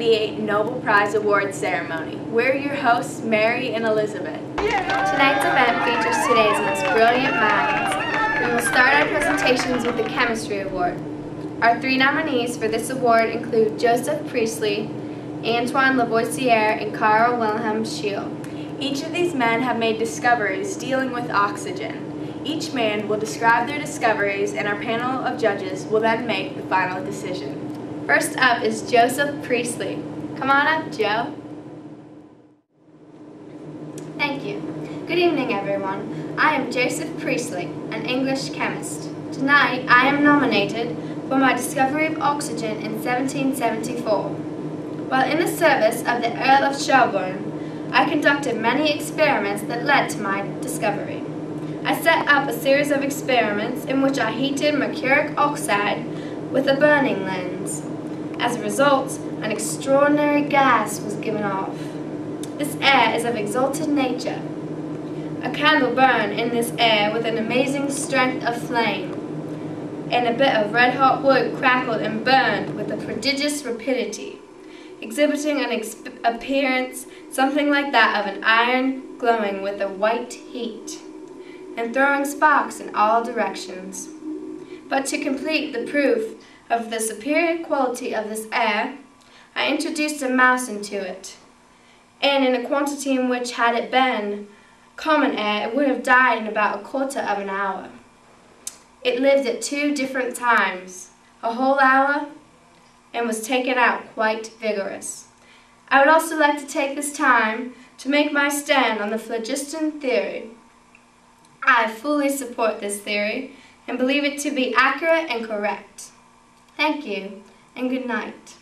1998 Nobel Prize Awards ceremony. We're your hosts, Mary and Elizabeth. Tonight's event features today's most brilliant minds. We will start our presentations with the Chemistry Award. Our three nominees for this award include Joseph Priestley, Antoine Lavoisier, and Carl Wilhelm Scheele. Each of these men have made discoveries dealing with oxygen. Each man will describe their discoveries, and our panel of judges will then make the final decision. First up is Joseph Priestley. Come on up, Joe. Thank you. Good evening, everyone. I am Joseph Priestley, an English chemist. Tonight, I am nominated for my discovery of oxygen in 1774. While in the service of the Earl of Shelburne, I conducted many experiments that led to my discovery. I set up a series of experiments in which I heated mercuric oxide with a burning lens. As a result, an extraordinary gas was given off. This air is of exalted nature. A candle burned in this air with an amazing strength of flame, and a bit of red-hot wood crackled and burned with a prodigious rapidity, exhibiting an appearance something like that of an iron glowing with a white heat, and throwing sparks in all directions. But to complete the proof of the superior quality of this air, I introduced a mouse into it, and in a quantity in which, had it been common air, it would have died in about a quarter of an hour. It lived at two different times, a whole hour, and was taken out quite vigorous. I would also like to take this time to make my stand on the phlogiston theory. I fully support this theory and believe it to be accurate and correct. Thank you, and good night.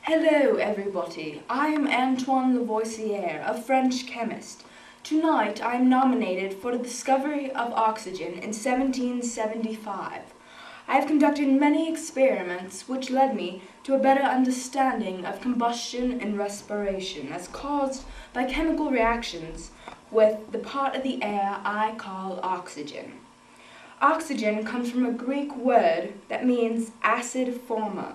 Hello everybody, I am Antoine Lavoisier, a French chemist. Tonight I am nominated for the discovery of oxygen in 1775. I have conducted many experiments which led me to a better understanding of combustion and respiration as caused by chemical reactions with the part of the air I call oxygen. Oxygen comes from a Greek word that means acid former.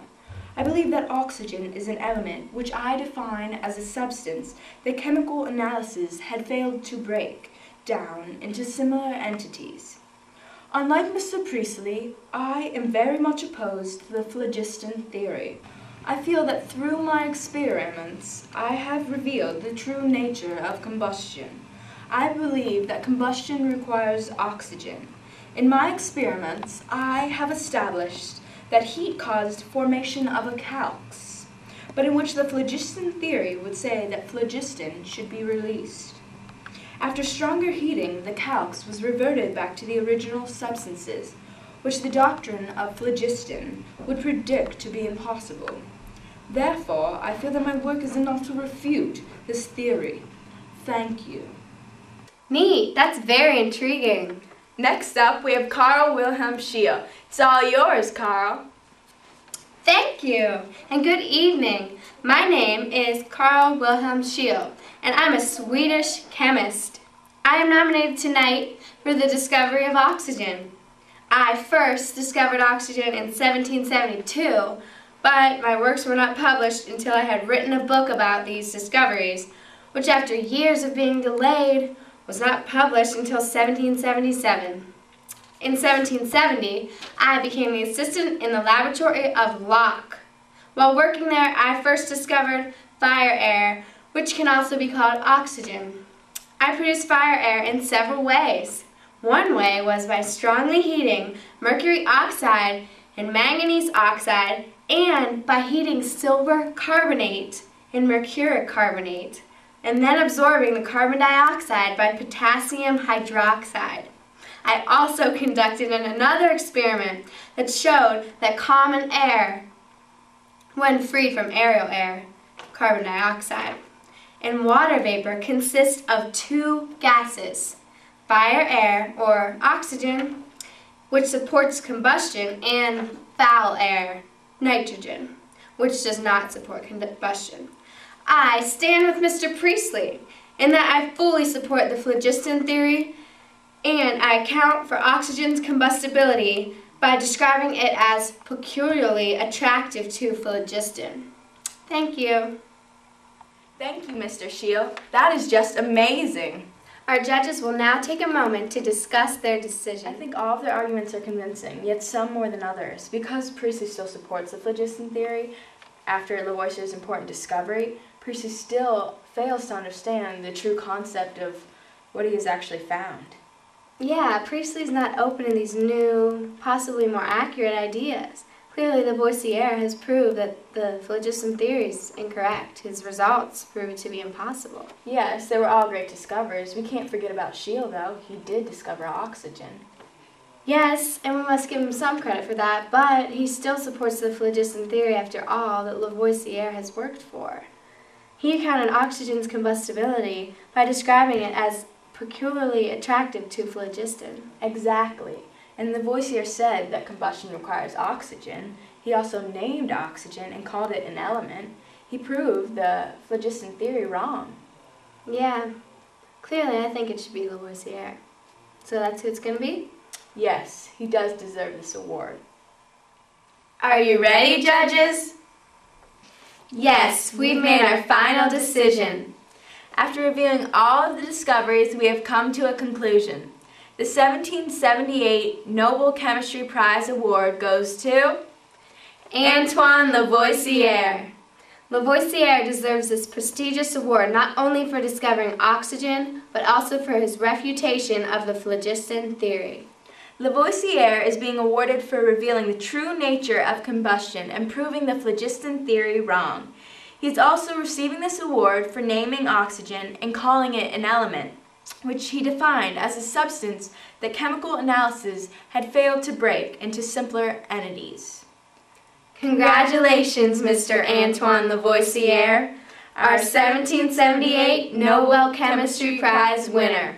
I believe that oxygen is an element which I define as a substance that chemical analysis had failed to break down into similar entities. Unlike Mr. Priestley, I am very much opposed to the phlogiston theory. I feel that through my experiments, I have revealed the true nature of combustion. I believe that combustion requires oxygen. In my experiments, I have established that heat caused formation of a calx, but in which the phlogiston theory would say that phlogiston should be released. After stronger heating, the calx was reverted back to the original substances, which the doctrine of phlogiston would predict to be impossible. Therefore, I feel that my work is enough to refute this theory. Thank you. Neat, that's very intriguing. Next up, we have Carl Wilhelm Scheele. It's all yours, Carl. Thank you, and good evening. My name is Carl Wilhelm Scheele, and I'm a Swedish chemist. I am nominated tonight for the discovery of oxygen. I first discovered oxygen in 1772, but my works were not published until I had written a book about these discoveries, which after years of being delayed was not published until 1777. In 1770, I became the assistant in the laboratory of Locke. While working there, I first discovered fire air, which can also be called oxygen. I produced fire air in several ways. One way was by strongly heating mercury oxide and manganese oxide, and by heating silver carbonate and mercuric carbonate, and then absorbing the carbon dioxide by potassium hydroxide. I also conducted another experiment that showed that common air, when free from aerial air, carbon dioxide, and water vapor consist of two gases, fire air, or oxygen, which supports combustion, and foul air, nitrogen, which does not support combustion. I stand with Mr. Priestley in that I fully support the phlogiston theory, and I account for oxygen's combustibility by describing it as peculiarly attractive to phlogiston. Thank you. Thank you, Mr. Shield. That is just amazing. Our judges will now take a moment to discuss their I decision. think all of their arguments are convincing, yet some more than others. Because Priestley still supports the phlogiston theory after Lavoisier's important discovery, Priestley still fails to understand the true concept of what he has actually found. Yeah, Priestley's not open to these new, possibly more accurate ideas. Clearly, Lavoisier has proved that the phlogiston theory is incorrect. His results prove it to be impossible. Yes, they were all great discoveries. We can't forget about Scheele, though. He did discover oxygen. Yes, and we must give him some credit for that, but he still supports the phlogiston theory after all that Lavoisier has worked for. He accounted oxygen's combustibility by describing it as peculiarly attractive to phlogiston. Exactly. And Lavoisier said that combustion requires oxygen. He also named oxygen and called it an element. He proved the phlogiston theory wrong. Yeah, clearly I think it should be Lavoisier. So that's who it's going to be? Yes, he does deserve this award. Are you ready, judges? Yes, we've made our final decision. After reviewing all of the discoveries, we have come to a conclusion. The 1778 Nobel Chemistry Prize Award goes to Antoine Lavoisier. Lavoisier deserves this prestigious award not only for discovering oxygen, but also for his refutation of the phlogiston theory. Lavoisier is being awarded for revealing the true nature of combustion and proving the phlogiston theory wrong. He is also receiving this award for naming oxygen and calling it an element, which he defined as a substance that chemical analysis had failed to break into simpler entities. Congratulations, Mr. Antoine Lavoisier, our 1778 Nobel Chemistry Prize winner.